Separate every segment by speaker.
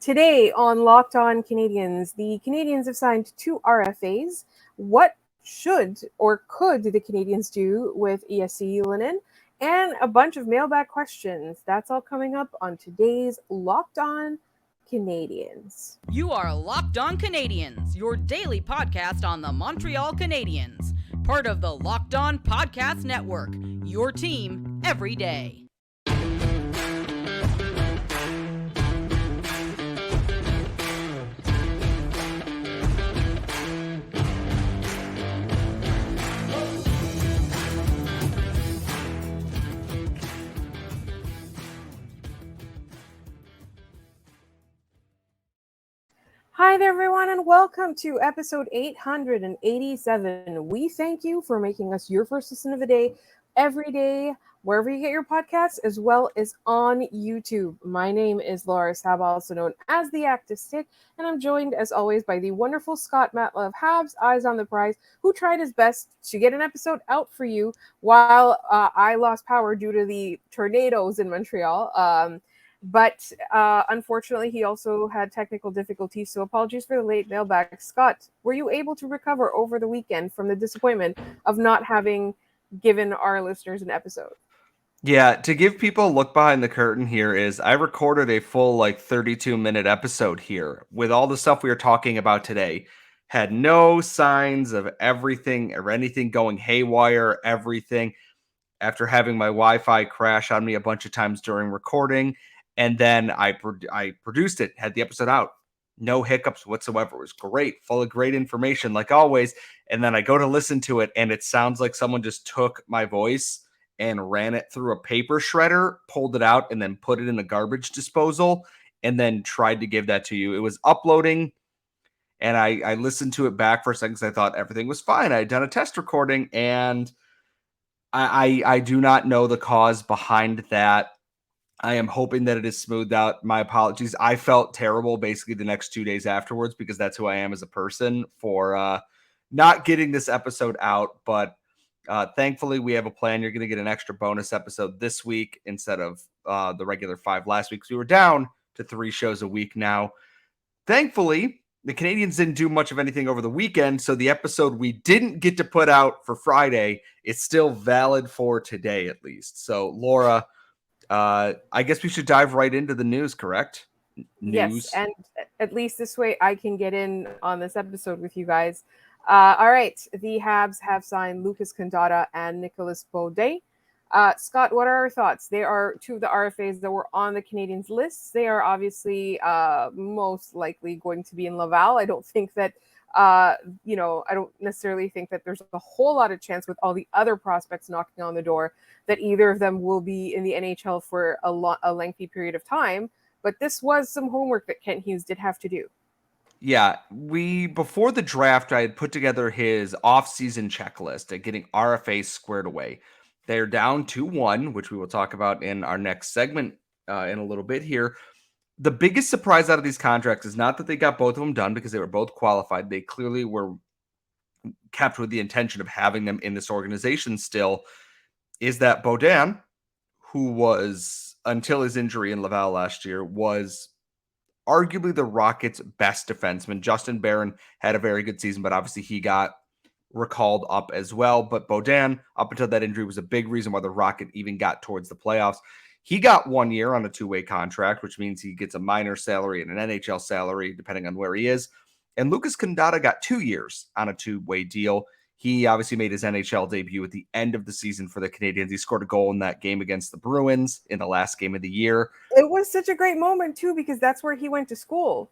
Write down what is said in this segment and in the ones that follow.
Speaker 1: Today on Locked On Canadiens, the Canadiens have signed 2 RFAs. What should or could the Canadiens do with Jesse Ylönen? And a bunch of mailbag questions. That's all coming up on today's Locked On Canadiens.
Speaker 2: You are Locked On Canadiens, your daily podcast on the Montreal Canadiens. Part of the Locked On Podcast Network, your team every day.
Speaker 1: Hi there, everyone, and welcome to episode 887. We thank you for making us your first listen of the day every day, wherever you get your podcasts, as well as on YouTube. My name is Laura Sab, also known as the Active Stick, and I'm joined, as always, by the wonderful Scott Matla of Habs, Eyes on the Prize, who tried his best to get an episode out for you while I lost power due to the tornadoes in Montreal. But unfortunately, he also had technical difficulties, so apologies for the late mailbag. Scott, were you able to recover over the weekend from the disappointment of not having given our listeners an episode?
Speaker 3: Yeah, to give people a look behind the curtain here is I recorded a full 32-minute episode here with all the stuff we were talking about today. Had no signs of everything or anything going haywire, everything after having my Wi-Fi crash on me a bunch of times during recording. And then I produced it, had the episode out. No hiccups whatsoever. It was great, full of great information, like always. And then I go to listen to it, and it sounds like someone just took my voice and ran it through a paper shredder, pulled it out, and then put it in a garbage disposal, and then tried to give that to you. It was uploading, and I listened to it back for a second because I thought everything was fine. I had done a test recording, and I do not know the cause behind that. I am hoping that it is smoothed out. My apologies. I felt terrible basically the next 2 days afterwards because that's who I am as a person for not getting this episode out. But thankfully, we have a plan. You're going to get an extra bonus episode this week instead of the regular 5 last week because we were down to 3 shows a week now. Thankfully, the Canadiens didn't do much of anything over the weekend, so the episode we didn't get to put out for Friday is still valid for today at least. So, Laura, I guess we should dive right into the news, correct?
Speaker 1: Yes, and at least this way I can get in on this episode with you guys. All right, the Habs have signed Lucas Condotta and Nicolas Beaudin. Scott, what are our thoughts? They are 2 of the RFAs that were on the Canadiens' lists. They are obviously most likely going to be in Laval. I don't think that I don't necessarily think that there's a whole lot of chance with all the other prospects knocking on the door that either of them will be in the NHL for a lengthy period of time. But this was some homework that Kent Hughes did have to do.
Speaker 3: Yeah, before the draft, I had put together his off-season checklist and getting RFAs squared away. They're down 2-1, which we will talk about in our next segment in a little bit here. The biggest surprise out of these contracts is not that they got both of them done because they were both qualified. They clearly were kept with the intention of having them in this organization still, is that Beaudin, who was, until his injury in Laval last year, was arguably the Rockets' best defenseman. Justin Barron had a very good season, but obviously he got recalled up as well. But Beaudin, up until that injury, was a big reason why the Rocket even got towards the playoffs. He got 1 year on a 2-way contract, which means he gets a minor salary and an NHL salary, depending on where he is. And Lucas Condotta got 2 years on a 2-way deal. He obviously made his NHL debut at the end of the season for the Canadiens. He scored a goal in that game against the Bruins in the last game of the year.
Speaker 1: It was such a great moment, too, because that's where he went to school.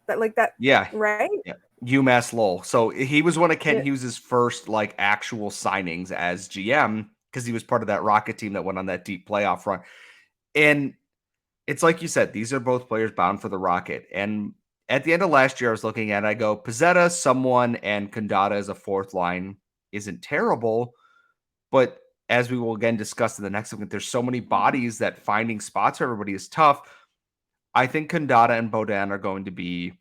Speaker 3: Yeah.
Speaker 1: Right?
Speaker 3: Yeah. UMass Lowell. So he was one of Kent Hughes' first actual signings as GM because he was part of that Rocket team that went on that deep playoff run. And it's like you said, these are both players bound for the Rocket. And at the end of last year, I was looking at it, I go, Pizzetta, someone, and Condotta as a fourth line isn't terrible. But as we will again discuss in the next segment, there's so many bodies that finding spots for everybody is tough. I think Condotta and Beaudin are going to be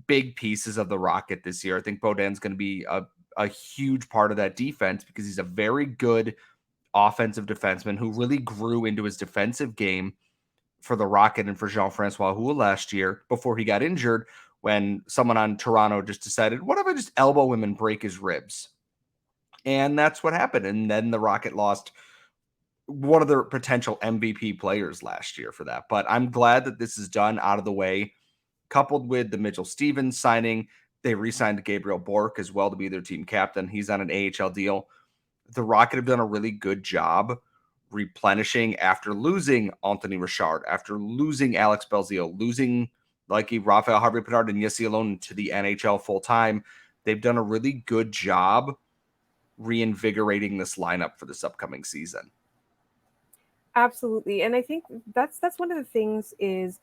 Speaker 3: big pieces of the Rocket this year. I think Beaudin's going to be a huge part of that defense because he's a very good offensive defenseman who really grew into his defensive game for the Rocket and for Jean-Francois Houle last year before he got injured, when someone on Toronto just decided, what if I just elbow him and break his ribs? And that's what happened. And then the Rocket lost one of their potential MVP players last year for that. But I'm glad that this is done, out of the way, coupled with the Mitchell Stevens signing. They re-signed Gabriel Bork as well to be their team captain. He's on an AHL deal. The Rocket have done a really good job replenishing after losing Anthony Richard, after losing Alex Belzile, losing Rafael Harvey-Pinard and Jesse Ylönen to the NHL full-time. They've done a really good job reinvigorating this lineup for this upcoming season.
Speaker 1: Absolutely. And I think that's one of the things is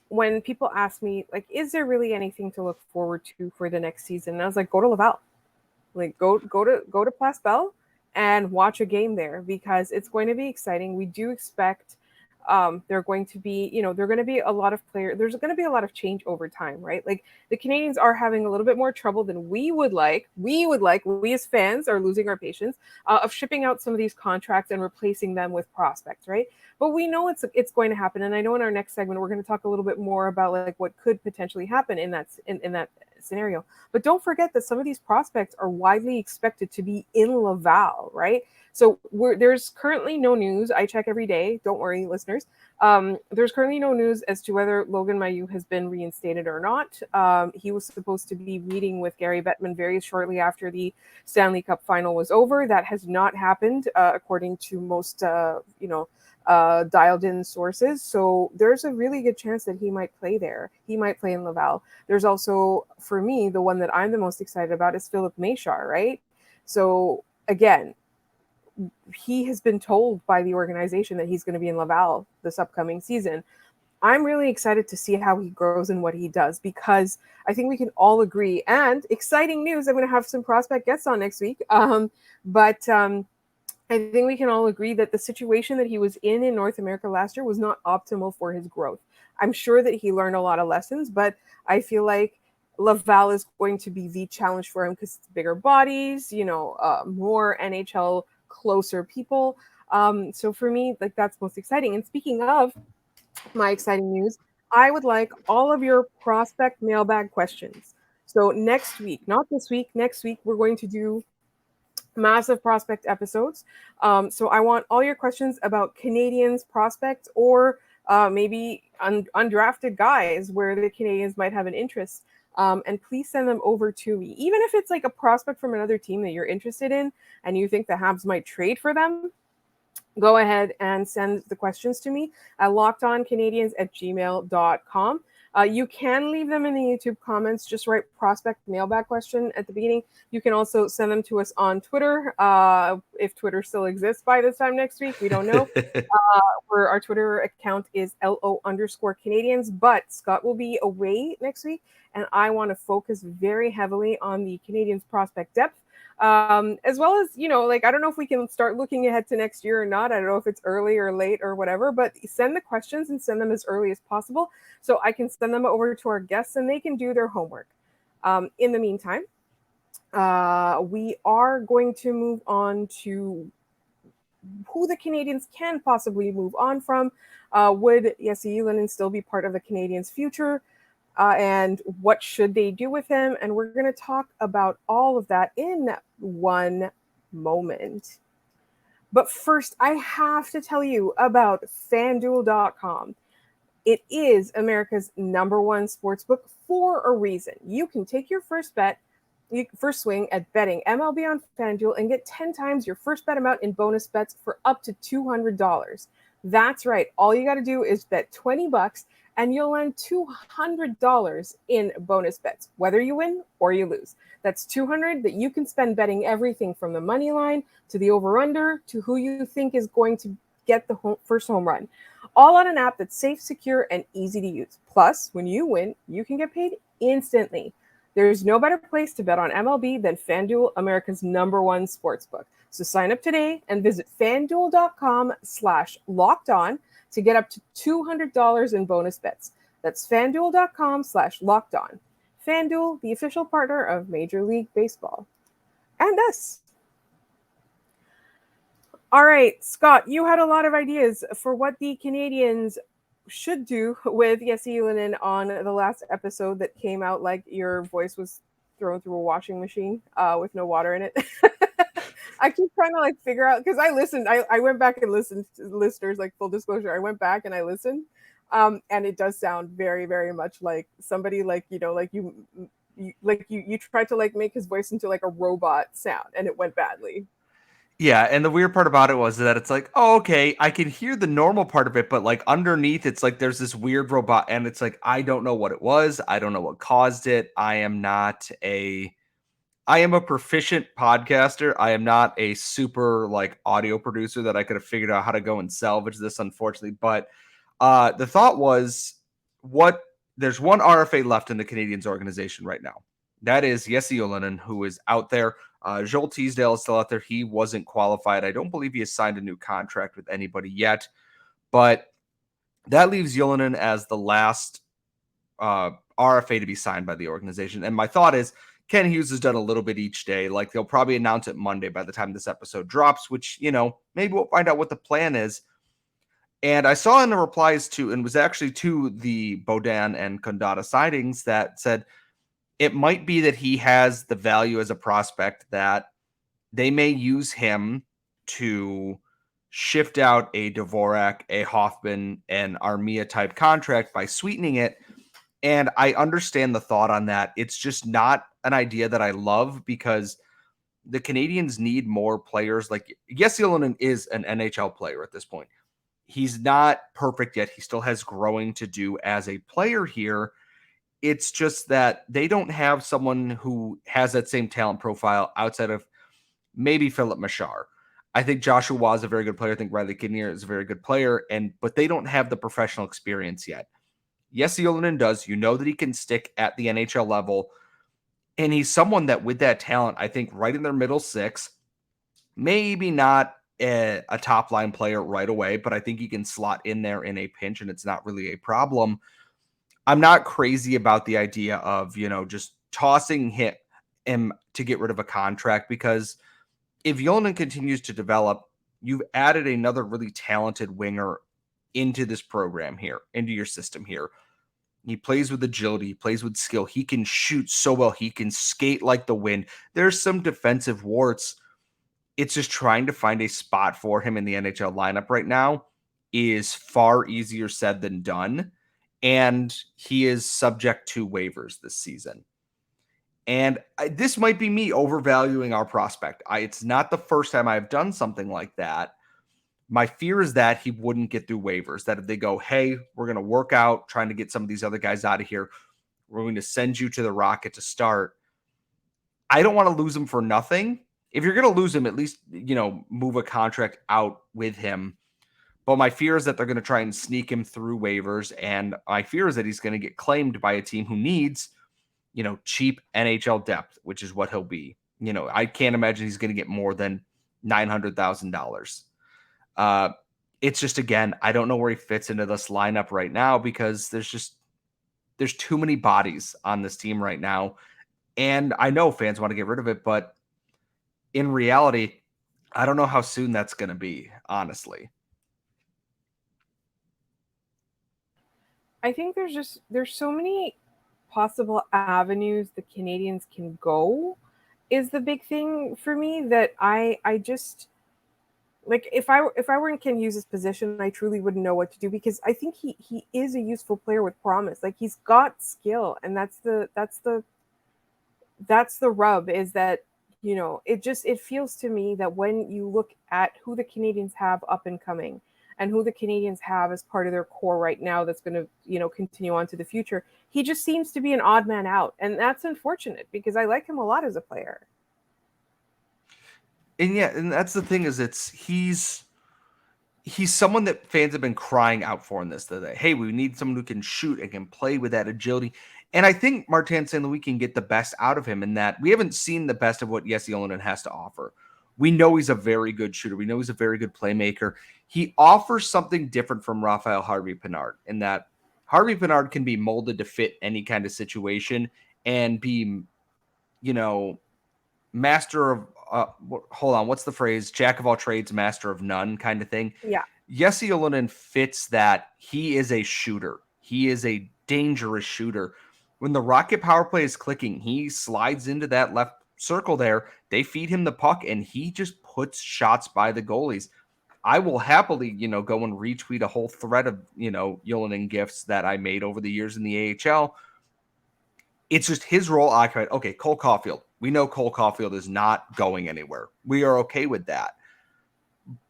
Speaker 1: when people ask me, like, is there really anything to look forward to for the next season? And I was like, go to Laval. Like, go to Place Bell and watch a game there, because it's going to be exciting. We do expect they're going to be, they're going to be a lot of players. There's going to be a lot of change over time, right? Like, the Canadiens are having a little bit more trouble than we would like. We as fans are losing our patience of shipping out some of these contracts and replacing them with prospects, right? But we know it's going to happen. And I know in our next segment, we're going to talk a little bit more about like what could potentially happen in that scenario. But don't forget that some of these prospects are widely expected to be in Laval, right? So there's currently no news. I check every day. Don't worry, listeners. There's currently no news as to whether Logan Mailloux has been reinstated or not. He was supposed to be meeting with Gary Bettman very shortly after the Stanley Cup final was over. That has not happened, according to most, dialed-in sources. So there's a really good chance that he might play there. He might play in Laval. There's also, for me, the one that I'm the most excited about is Philip Machar, right? So again, he has been told by the organization that he's going to be in Laval this upcoming season. I'm really excited to see how he grows and what he does, because I think we can all agree. And exciting news, I'm going to have some prospect guests on next week. But I think we can all agree that the situation that he was in North America last year was not optimal for his growth. I'm sure that he learned a lot of lessons, but I feel like Laval is going to be the challenge for him, because it's bigger bodies, more NHL closer people. So for me, like, that's most exciting. And speaking of my exciting news, I would like all of your prospect mailbag questions. So next week, not this week, next week, we're going to do massive prospect episodes. So I want all your questions about Canadiens prospects, or maybe undrafted guys where the Canadiens might have an interest. And please send them over to me. Even if it's like a prospect from another team that you're interested in and you think the Habs might trade for them, go ahead and send the questions to me at lockedoncanadiens@gmail.com. You can leave them in the YouTube comments. Just write prospect mailbag question at the beginning. You can also send them to us on Twitter. If Twitter still exists by this time next week, we don't know. Where our Twitter account is LO_Canadiens. But Scott will be away next week, and I want to focus very heavily on the Canadiens prospect depth. As well as, I don't know if we can start looking ahead to next year or not. I don't know if it's early or late or whatever, but send the questions and send them as early as possible so I can send them over to our guests and they can do their homework. In the meantime, we are going to move on to who the Canadiens can possibly move on from. Would Jesse Ylönen still be part of the Canadiens' future? And what should they do with him? And we're going to talk about all of that in one moment. But first, I have to tell you about FanDuel.com. It is America's #1 sportsbook for a reason. You can take your first swing at betting MLB on FanDuel and get 10 times your first bet amount in bonus bets for up to $200. That's right. All you got to do is bet $20 and you'll land $200 in bonus bets, whether you win or you lose. That's $200 that you can spend betting everything from the money line to the over-under to who you think is going to get the first home run. All on an app that's safe, secure, and easy to use. Plus, when you win, you can get paid instantly. There's no better place to bet on MLB than FanDuel, America's #1 sportsbook. So sign up today and visit FanDuel.com/lockedon to get up to $200 in bonus bets. That's FanDuel.com/lockedon. FanDuel, the official partner of Major League Baseball. And us. All right, Scott, you had a lot of ideas for what the Canadians should do with Jesse Ylönen on the last episode that came out like your voice was thrown through a washing machine with no water in it. I keep trying to like figure out because I listened. I went back and listened to listeners, like full disclosure. I went back and I listened, and it does sound very, very much like somebody like like you tried to like make his voice into like a robot sound, and it went badly.
Speaker 3: Yeah, and the weird part about it was that it's like, oh, okay, I can hear the normal part of it, but like underneath, it's like there's this weird robot, and it's like I don't know what it was, I don't know what caused it. I am a proficient podcaster. I am not a super like audio producer that I could have figured out how to go and salvage this, unfortunately. But the thought was, what there's one RFA left in the Canadiens organization right now. That is Jesse Ylönen, who is out there. Joel Teasdale is still out there. He wasn't qualified. I don't believe he has signed a new contract with anybody yet. But that leaves Ylönen as the last RFA to be signed by the organization. And my thought is, Kent Hughes has done a little bit each day. Like they'll probably announce it Monday by the time this episode drops, which, maybe we'll find out what the plan is. And I saw in the replies to, and was actually to the Beaudin and Condotta sightings that said it might be that he has the value as a prospect that they may use him to shift out a Dvorak, a Hoffman, an Armia type contract by sweetening it. And I understand the thought on that. It's just not an idea that I love because the Canadiens need more players. Like, yes, Ylönen is an NHL player at this point. He's not perfect yet. He still has growing to do as a player here. It's just that they don't have someone who has that same talent profile outside of maybe Philip Machar. I think Joshua Waugh is a very good player. I think Riley Kidney is a very good player, but they don't have the professional experience yet. Yes, Ylönen does. You know that he can stick at the NHL level, and he's someone that with that talent, I think right in their middle six, maybe not a top line player right away, but I think he can slot in there in a pinch, and it's not really a problem. I'm not crazy about the idea of, just tossing him to get rid of a contract because if Ylönen continues to develop, you've added another really talented winger into this program here, into your system here. He plays with agility, he plays with skill. He can shoot so well. He can skate like the wind. There's some defensive warts. It's just trying to find a spot for him in the NHL lineup right now is far easier said than done. And he is subject to waivers this season. And this might be me overvaluing our prospect. It's not the first time I've done something like that. My fear is that he wouldn't get through waivers, that if they go, hey, we're going to work out trying to get some of these other guys out of here. We're going to send you to the Rocket to start. I don't want to lose him for nothing. If you're going to lose him, at least, move a contract out with him. But my fear is that they're going to try and sneak him through waivers. And my fear is that he's going to get claimed by a team who needs, cheap NHL depth, which is what he'll be. I can't imagine he's going to get more than $900,000. It's just, again, I don't know where he fits into this lineup right now because there's too many bodies on this team right now. And I know fans want to get rid of it, but in reality, I don't know how soon that's going to be, honestly.
Speaker 1: I think there's so many possible avenues the Canadians can go is the big thing for me that I just like if I were in Ken Hughes' position, I truly wouldn't know what to do because I think he is a useful player with promise. Like he's got skill, and that's the rub is that it feels to me that when you look at who the Canadians have up and coming and who the Canadians have as part of their core right now that's going to continue on to the future, he just seems to be an odd man out, and that's unfortunate because I like him a lot as a player.
Speaker 3: And yeah, and that's the thing is he's someone that fans have been crying out for in this today. Hey, we need someone who can shoot and can play with that agility. And I think Martin St. Louis can get the best out of him in that we haven't seen the best of what Jesse Ylönen has to offer. We know he's a very good shooter. We know he's a very good playmaker. He offers something different from Raphael Harvey-Pinard in that Harvey-Pinard can be molded to fit any kind of situation and be, master of hold on, what's the phrase? Jack of all trades, master of none kind of thing.
Speaker 1: Yeah.
Speaker 3: Jesse Ylönen fits that. He is a shooter. He is a dangerous shooter. When the Rocket power play is clicking, he slides into that left circle there. They feed him the puck, and he just puts shots by the goalies. I will happily, go and retweet a whole thread of, Ylönen gifts that I made over the years in the AHL. It's just his role occupied. Okay, Cole Caulfield. We know Cole Caulfield is not going anywhere. We are okay with that.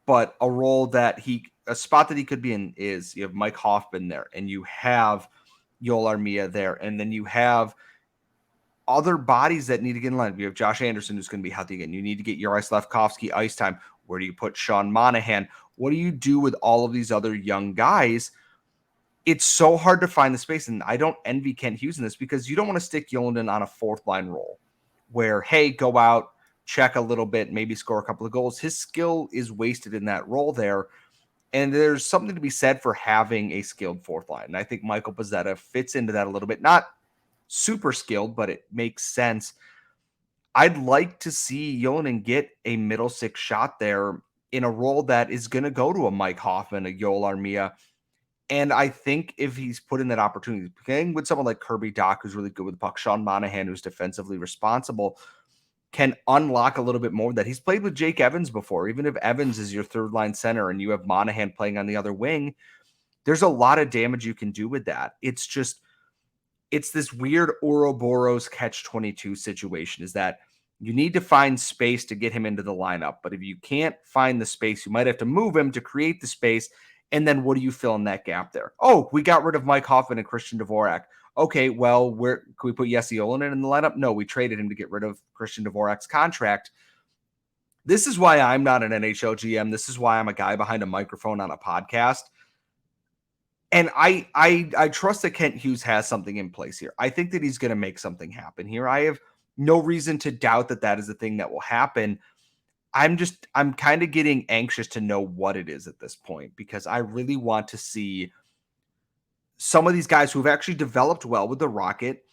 Speaker 3: But a spot that he could be in is you have Mike Hoffman there, and you have Yoel Armia there, and then you have other bodies that need to get in line. You have Josh Anderson, who's going to be healthy again. You need to get Juraj Slafkovsky ice time. Where do you put Sean Monahan? What do you do with all of these other young guys? It's so hard to find the space, and I don't envy Kent Hughes in this because you don't want to stick Ylönen on a fourth line role where, hey, go out, check a little bit, maybe score a couple of goals. His skill is wasted in that role there, and there's something to be said for having a skilled fourth line. And I think Michael Pezzetta fits into that a little bit. Not super skilled, but it makes sense. I'd like to see Ylönen get a middle six shot there in a role that is going to go to a Mike Hoffman, a Yoel Armia. And I think if he's put in that opportunity, playing with someone like Kirby Dach, who's really good with the puck, Sean Monahan, who's defensively responsible, can unlock a little bit more that he's played with Jake Evans before. Even if Evans is your third line center and you have Monahan playing on the other wing, there's a lot of damage you can do with that. It's this weird Ouroboros catch-22 situation, is that you need to find space to get him into the lineup. But if you can't find the space, you might have to move him to create the space. And then what do you fill in that gap there? Oh, we got rid of Mike Hoffman and Christian Dvorak. Okay, well, can we put Jesse Ylönen in the lineup? No, we traded him to get rid of Christian Dvorak's contract. This is why I'm not an NHL GM. This is why I'm a guy behind a microphone on a podcast. And I trust that Kent Hughes has something in place here. I think that he's going to make something happen here. I have no reason to doubt that is the thing that will happen. I'm kind of getting anxious to know what it is at this point, because I really want to see some of these guys who have actually developed well with the Rocket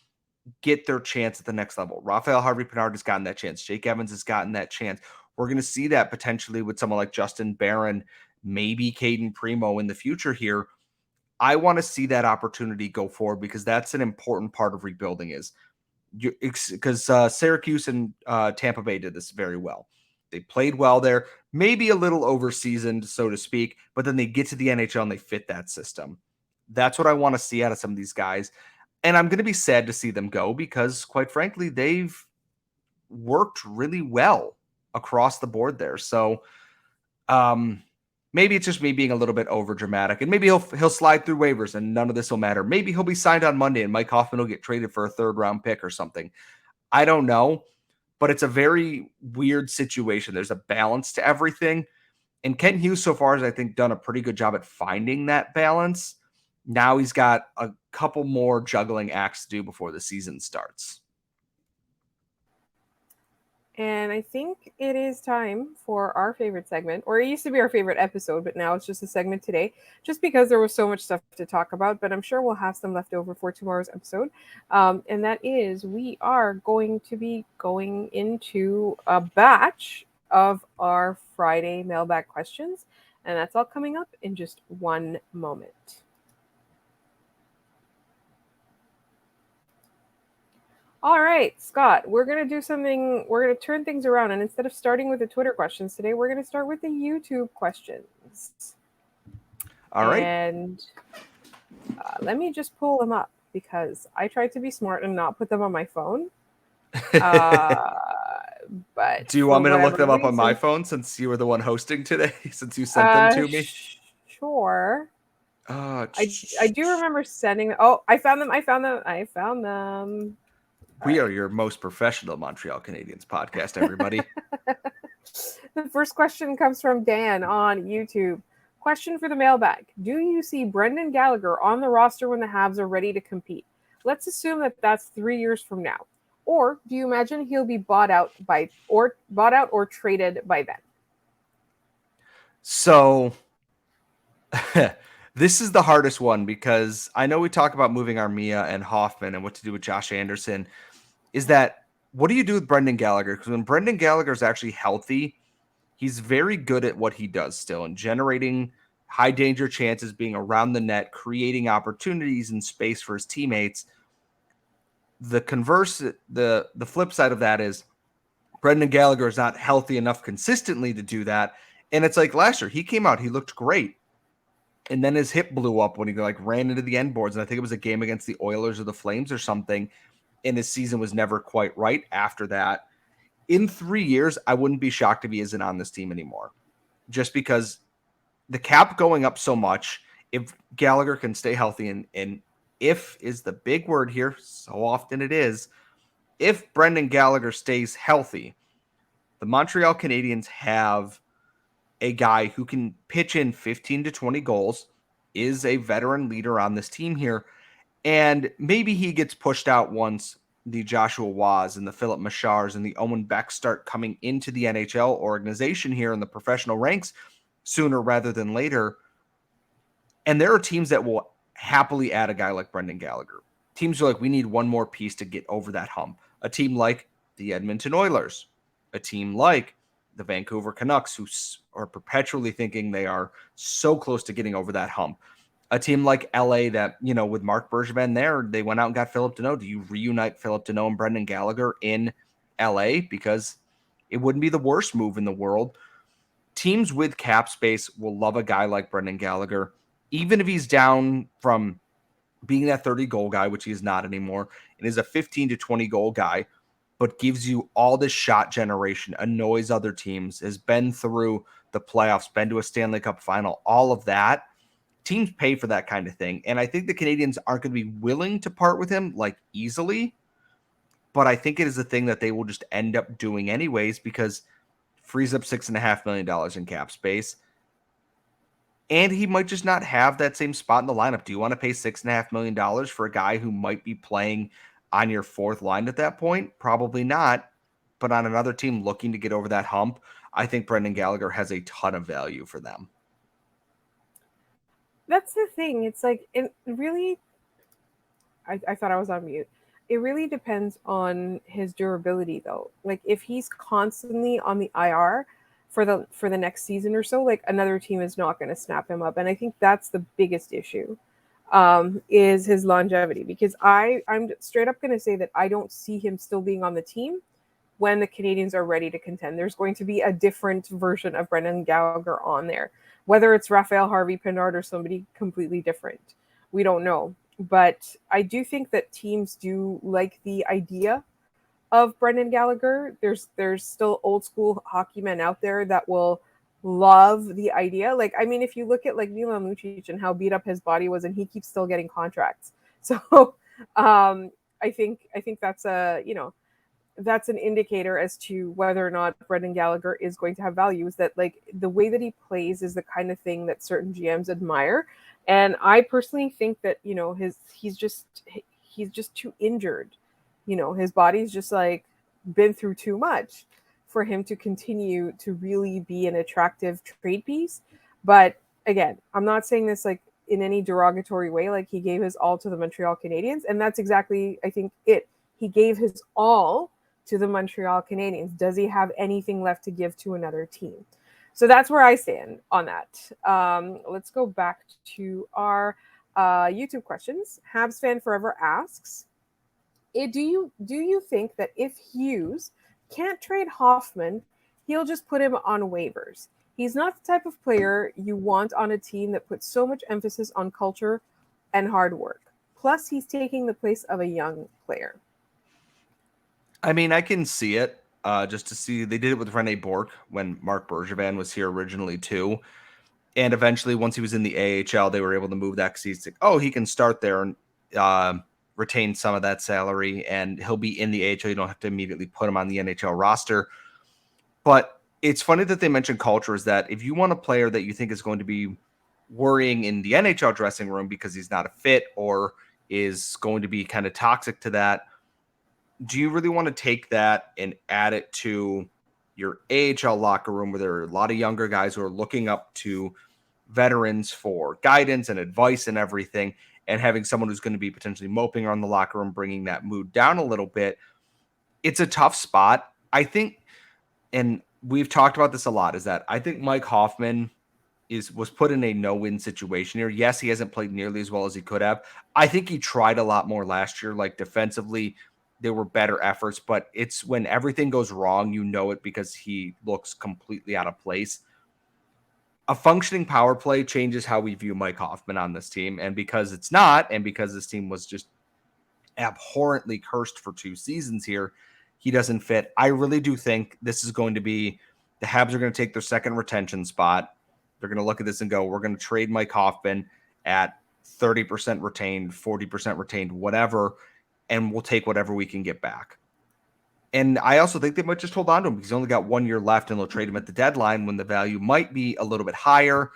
Speaker 3: get their chance at the next level. Raphael Harvey-Pinard has gotten that chance. Jake Evans has gotten that chance. We're going to see that potentially with someone like Justin Barron, maybe Caden Primo in the future here. I want to see that opportunity go forward, because that's an important part of rebuilding, because Syracuse and Tampa Bay did this very well. They played well there, maybe a little over-seasoned, so to speak, but then they get to the NHL and they fit that system. That's what I want to see out of some of these guys. And I'm going to be sad to see them go, because, quite frankly, they've worked really well across the board there. So maybe it's just me being a little bit over dramatic, and maybe he'll slide through waivers and none of this will matter. Maybe he'll be signed on Monday and Mike Hoffman will get traded for a third-round pick or something. I don't know. But it's a very weird situation. There's a balance to everything. And Kent Hughes, so far, has, I think, done a pretty good job at finding that balance. Now he's got a couple more juggling acts to do before the season starts.
Speaker 1: And I think it is time for our favorite segment, or it used to be our favorite episode, but now it's just a segment today, just because there was so much stuff to talk about, but I'm sure we'll have some left over for tomorrow's episode. And that is, we are going to be going into a batch of our Friday mailbag questions, and that's all coming up in just one moment. All right, Scott, we're going to do something. We're going to turn things around. And instead of starting with the Twitter questions today, we're going to start with the YouTube questions.
Speaker 3: All right.
Speaker 1: And let me just pull them up, because I tried to be smart and not put them on my phone. But
Speaker 3: do you want me to look them up on my phone, since you were the one hosting today, since you sent them to me?
Speaker 1: Sure. I do remember sending them. Oh, I found them.
Speaker 3: We are your most professional Montreal Canadiens podcast, everybody.
Speaker 1: The first question comes from Dan on YouTube. Question for the mailbag. Do you see Brendan Gallagher on the roster when the Habs are ready to compete? Let's assume that that's 3 years from now. Or do you imagine he'll be bought out or traded by then?
Speaker 3: So this is the hardest one, because I know we talk about moving Armia and Hoffman and what to do with Josh Anderson. Is that what do you do with Brendan Gallagher? Because when Brendan Gallagher is actually healthy, he's very good at what he does still and generating high danger chances, being around the net, creating opportunities and space for his teammates. The converse, the flip side of that is Brendan Gallagher is not healthy enough consistently to do that. And it's like last year, he came out, he looked great. And then his hip blew up when he like ran into the end boards. And I think it was a game against the Oilers or the Flames or something. And his season was never quite right after that. In 3 years, I wouldn't be shocked if he isn't on this team anymore. Just because the cap going up so much, if Gallagher can stay healthy, and if is the big word here, so often it is, if Brendan Gallagher stays healthy, the Montreal Canadiens have a guy who can pitch in 15 to 20 goals, is a veteran leader on this team here, and maybe he gets pushed out once the Joshua Waz and the Philip Machars and the Owen Beck start coming into the NHL organization here in the professional ranks sooner rather than later. And there are teams that will happily add a guy like Brendan Gallagher. Teams are like, we need one more piece to get over that hump. A team like the Edmonton Oilers, a team like the Vancouver Canucks, who are perpetually thinking they are so close to getting over that hump. A team like LA that, you know, with Marc Bergevin there, they went out and got Philip Deneau. Do you reunite Philip Deneau and Brendan Gallagher in LA? Because it wouldn't be the worst move in the world. Teams with cap space will love a guy like Brendan Gallagher, even if he's down from being that 30 goal guy, which he is not anymore, and is a 15 to 20 goal guy, but gives you all this shot generation, annoys other teams, has been through the playoffs, been to a Stanley Cup final, all of that. Teams pay for that kind of thing. And I think the Canadiens aren't going to be willing to part with him like easily, but I think it is a thing that they will just end up doing anyways because frees up $6.5 million in cap space. And he might just not have that same spot in the lineup. Do you want to pay $6.5 million for a guy who might be playing on your fourth line at that point? Probably not. But on another team looking to get over that hump, I think Brendan Gallagher has a ton of value for them.
Speaker 1: That's the thing. It's like, it really, I thought I was on mute. It really depends on his durability, though. Like, if he's constantly on the IR for the next season or so, like, another team is not going to snap him up, and I think that's the biggest issue, is his longevity. Because I'm straight up going to say that I don't see him still being on the team when the Canadiens are ready to contend. There's going to be a different version of Brendan Gallagher on there, whether it's Raphael Harvey-Pinard or somebody completely different. We don't know. But I do think that teams do like the idea of Brendan Gallagher. There's still old school hockey men out there that will love the idea. Like, I mean, if you look at like Milan Lucic and how beat up his body was, and he keeps still getting contracts. So I think that's that's an indicator as to whether or not Brendan Gallagher is going to have value. Is that, like, the way that he plays is the kind of thing that certain GMs admire. And I personally think that, he's just too injured. His body's just like been through too much for him to continue to really be an attractive trade piece. But again, I'm not saying this like in any derogatory way. Like, he gave his all to the Montreal Canadiens, and that's exactly, I think, it. He gave his all to the Montreal Canadiens. Does he have anything left to give to another team? So that's where I stand on that. Let's go back to our YouTube questions. Habs fan forever asks, do you think that if Hughes can't trade Hoffman, he'll just put him on waivers? He's not the type of player you want on a team that puts so much emphasis on culture and hard work. Plus, he's taking the place of a young player.
Speaker 3: I mean, I can see it. Just to see, they did it with Rene Bourque when Marc Bergevin was here originally too, and eventually, once he was in the AHL, they were able to move that because he's like, he can start there and retain some of that salary, and he'll be in the AHL. You don't have to immediately put him on the NHL roster. But it's funny that they mentioned culture. Is that if you want a player that you think is going to be worrying in the NHL dressing room because he's not a fit or is going to be kind of toxic to that, do you really want to take that and add it to your AHL locker room where there are a lot of younger guys who are looking up to veterans for guidance and advice and everything, and having someone who's going to be potentially moping around the locker room, bringing that mood down a little bit? it's a tough spot. I think, and we've talked about this a lot, is that I think Mike Hoffman was put in a no-win situation here. Yes, he hasn't played nearly as well as he could have. I think he tried a lot more last year. Like defensively, there were better efforts, but it's when everything goes wrong, you know it because he looks completely out of place. A functioning power play changes how we view Mike Hoffman on this team. And because it's not, and because this team was just abhorrently cursed for 2 seasons here, he doesn't fit. I really do think this is going to be the Habs are going to take their second retention spot. They're going to look at this and go, we're going to trade Mike Hoffman at 30% retained, 40% retained, whatever, and we'll take whatever we can get back. And I also think they might just hold on to him because he's only got 1 year left and they'll trade him at the deadline when the value might be a little bit higher.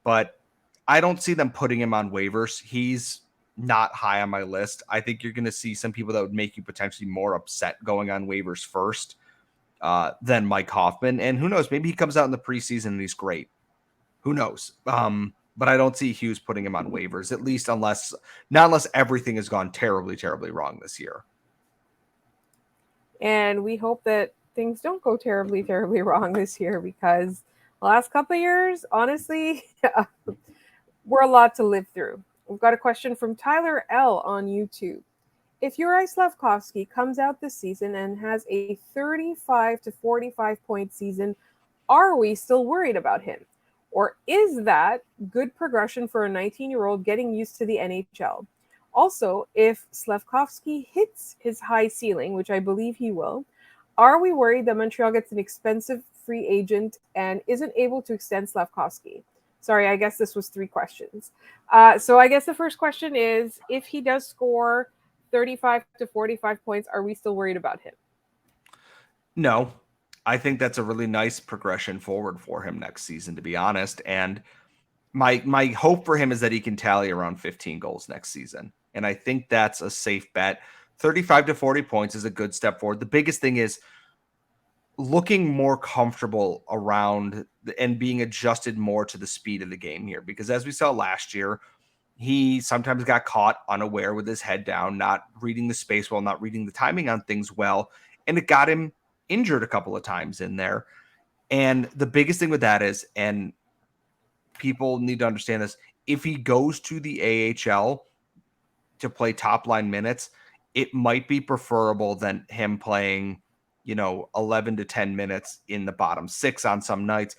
Speaker 3: But I don't see them putting him on waivers. He's not high on my list. I think you're going to see some people that would make you potentially more upset going on waivers first than Mike Hoffman. And who knows, maybe he comes out in the preseason and he's great. Who knows? But I don't see Hughes putting him on waivers, at least not unless everything has gone terribly, terribly wrong this year.
Speaker 1: And we hope that things don't go terribly, terribly wrong this year because the last couple of years, honestly, we're a lot to live through. We've got a question from Tyler L. on YouTube. If Juraj Slafkovsky comes out this season and has a 35 to 45 point season, are we still worried about him? Or is that good progression for a 19-year-old getting used to the NHL? Also, if Slafkovsky hits his high ceiling, which I believe he will, are we worried that Montreal gets an expensive free agent and isn't able to extend Slafkovsky? Sorry, I guess this was 3 questions. So I guess the first question is, if he does score 35 to 45 points, are we still worried about him?
Speaker 3: No, I think that's a really nice progression forward for him next season, to be honest. And my hope for him is that he can tally around 15 goals next season. And I think that's a safe bet. 35 to 40 points is a good step forward. The biggest thing is looking more comfortable around and being adjusted more to the speed of the game here. Because as we saw last year, he sometimes got caught unaware with his head down, not reading the space well, not reading the timing on things well. And it got him injured a couple of times in there. And the biggest thing with that is, and people need to understand this, if he goes to the AHL to play top line minutes, it might be preferable than him playing, 11 to 10 minutes in the bottom 6 on some nights.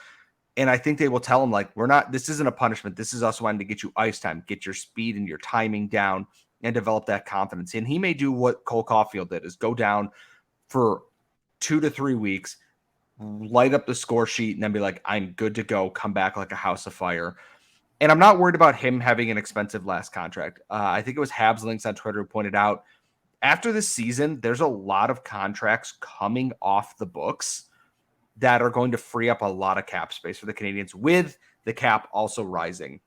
Speaker 3: And I think they will tell him, like, this isn't a punishment. This is us wanting to get you ice time, get your speed and your timing down and develop that confidence. And he may do what Cole Caulfield did, is go down for 2 to 3 weeks, light up the score sheet, and then be like, I'm good to go, come back like a house of fire. And I'm not worried about him having an expensive last contract. I think it was Habs Links on Twitter who pointed out, after this season, there's a lot of contracts coming off the books that are going to free up a lot of cap space for the Canadiens, with the cap also rising.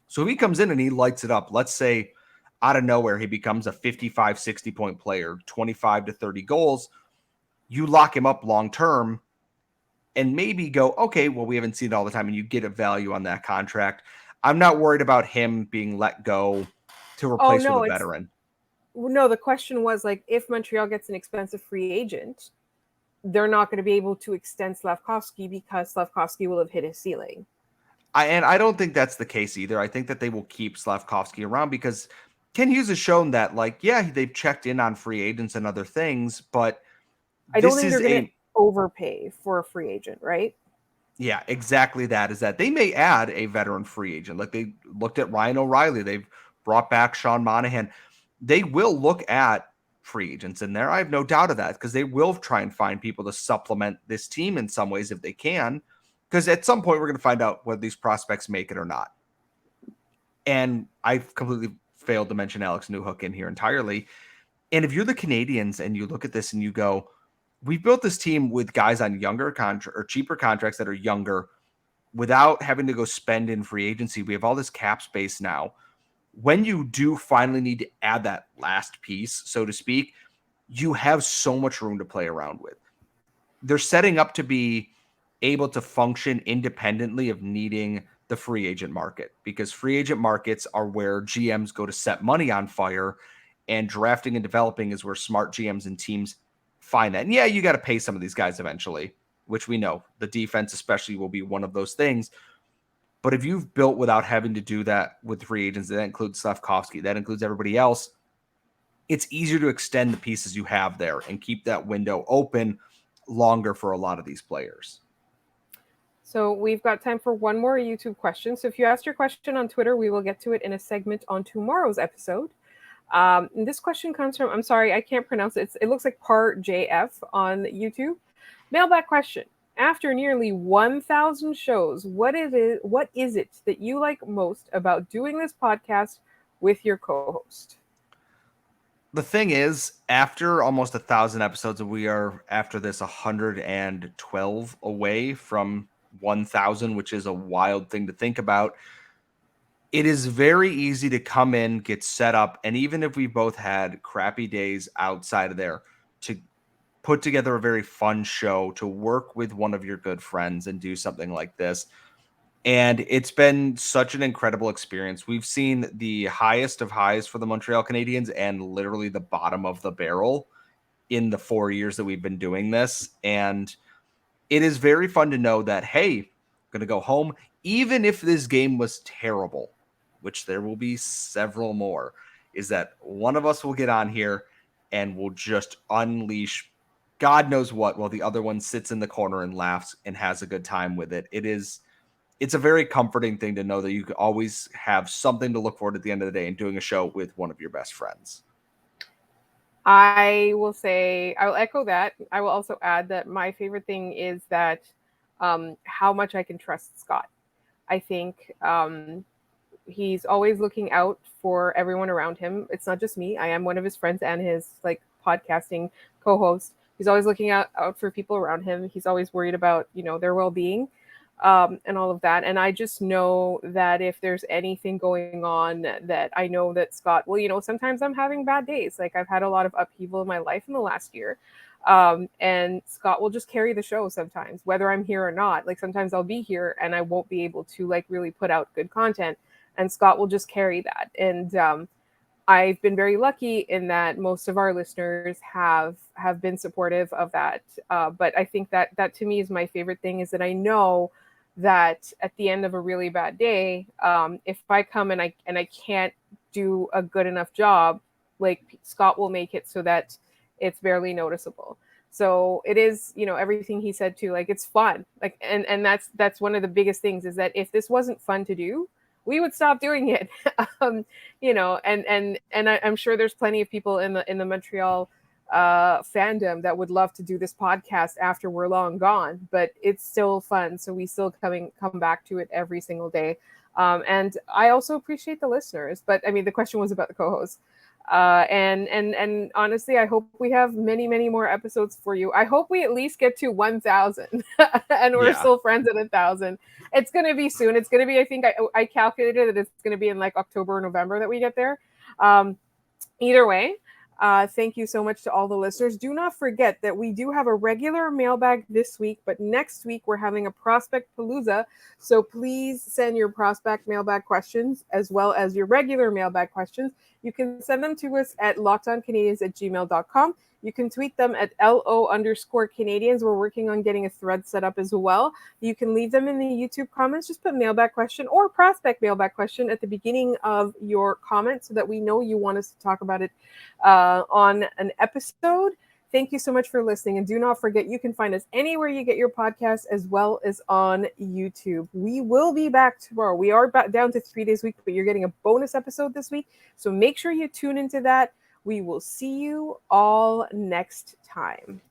Speaker 3: So if he comes in and he lights it up, let's say out of nowhere, he becomes a 55, 60 point player, 25 to 30 goals, you lock him up long-term and maybe go, okay, well, we haven't seen it all the time, and you get a value on that contract. I'm not worried about him being let go to replace with a veteran.
Speaker 1: No, the question was, like, if Montreal gets an expensive free agent, they're not going to be able to extend Slafkovsky because Slafkovsky will have hit his ceiling.
Speaker 3: I don't think that's the case either. I think that they will keep Slafkovsky around because Kent Hughes has shown that, like, yeah, they've checked in on free agents and other things, but
Speaker 1: I don't think they're going to overpay for a free agent, right?
Speaker 3: Yeah, exactly that. Is that they may add a veteran free agent. Like they looked at Ryan O'Reilly. They've brought back Sean Monahan. They will look at free agents in there. I have no doubt of that because they will try and find people to supplement this team in some ways if they can. Because at some point we're going to find out whether these prospects make it or not. And I've completely failed to mention Alex Newhook in here entirely. And if you're the Canadiens and you look at this and you go, we've built this team with guys on younger or cheaper contracts that are younger without having to go spend in free agency. We have all this cap space now. When you do finally need to add that last piece, so to speak, you have so much room to play around with. They're setting up to be able to function independently of needing the free agent market, because free agent markets are where GMs go to set money on fire, and drafting and developing is where smart GMs and teams find that. And yeah, you got to pay some of these guys eventually, which we know the defense especially will be one of those things. But if you've built without having to do that with free agents, that includes Slavkovsky, that includes everybody else, it's easier to extend the pieces you have there and keep that window open longer for a lot of these players.
Speaker 1: So we've got time for one more YouTube question. So if you asked your question on Twitter, we will get to it in a segment on tomorrow's episode. And this question comes from, I'm sorry, I can't pronounce it. It looks like Par JF on YouTube. Mailbag question. After nearly 1,000 shows, what is it that you like most about doing this podcast with your co-host?
Speaker 3: The thing is, after almost 1,000 episodes, we are after this 112 away from 1,000, which is a wild thing to think about. It is very easy to come in, get set up, and even if we both had crappy days outside of there, to put together a very fun show, to work with one of your good friends and do something like this. And it's been such an incredible experience. We've seen the highest of highs for the Montreal Canadiens and literally the bottom of the barrel in the 4 years that we've been doing this. And it is very fun to know that, hey, I'm going to go home, even if this game was terrible, which there will be several more, is that one of us will get on here and will just unleash God knows what while the other one sits in the corner and laughs and has a good time with it. It's a very comforting thing to know that you can always have something to look forward to at the end of the day and doing a show with one of your best friends.
Speaker 1: I will echo that. I will also add that my favorite thing is that how much I can trust Scott. I think he's always looking out for everyone around him. It's not just me. I am one of his friends and his podcasting co-host. He's always looking out for people around him. He's always worried about, their well-being. And all of that. And I just know that if there's anything going on, that I know that Scott will, sometimes I'm having bad days. Like I've had a lot of upheaval in my life in the last year. And Scott will just carry the show sometimes, whether I'm here or not. Like sometimes I'll be here and I won't be able to really put out good content. And Scott will just carry that. And I've been very lucky in that most of our listeners have been supportive of that. But I think that to me is my favorite thing, is that I know that at the end of a really bad day, if I come and I can't do a good enough job, Scott will make it so that it's barely noticeable. So it is, everything he said too, it's fun. And that's one of the biggest things, is that if this wasn't fun to do, we would stop doing it. And I'm sure there's plenty of people in the Montreal fandom that would love to do this podcast after we're long gone, but it's still fun. So we still come back to it every single day. And I also appreciate the listeners, but I mean, the question was about the co-host. And honestly, I hope we have many, many more episodes for you. I hope we at least get to 1,000 and we're still friends at 1,000. It's going to be soon. It's going to be, I think I calculated that it's going to be in October or November that we get there. Either way, thank you so much to all the listeners. Do not forget that we do have a regular mailbag this week, but next week we're having a prospect palooza. So please send your prospect mailbag questions as well as your regular mailbag questions. You can send them to us at lockedoncanadians@gmail.com. You can tweet them at LO_Canadians. We're working on getting a thread set up as well. You can leave them in the YouTube comments. Just put mailbag question or prospect mailbag question at the beginning of your comment so that we know you want us to talk about it on an episode. Thank you so much for listening. And do not forget, you can find us anywhere you get your podcasts as well as on YouTube. We will be back tomorrow. We are down to 3 days a week, but you're getting a bonus episode this week. So make sure you tune into that. We will see you all next time.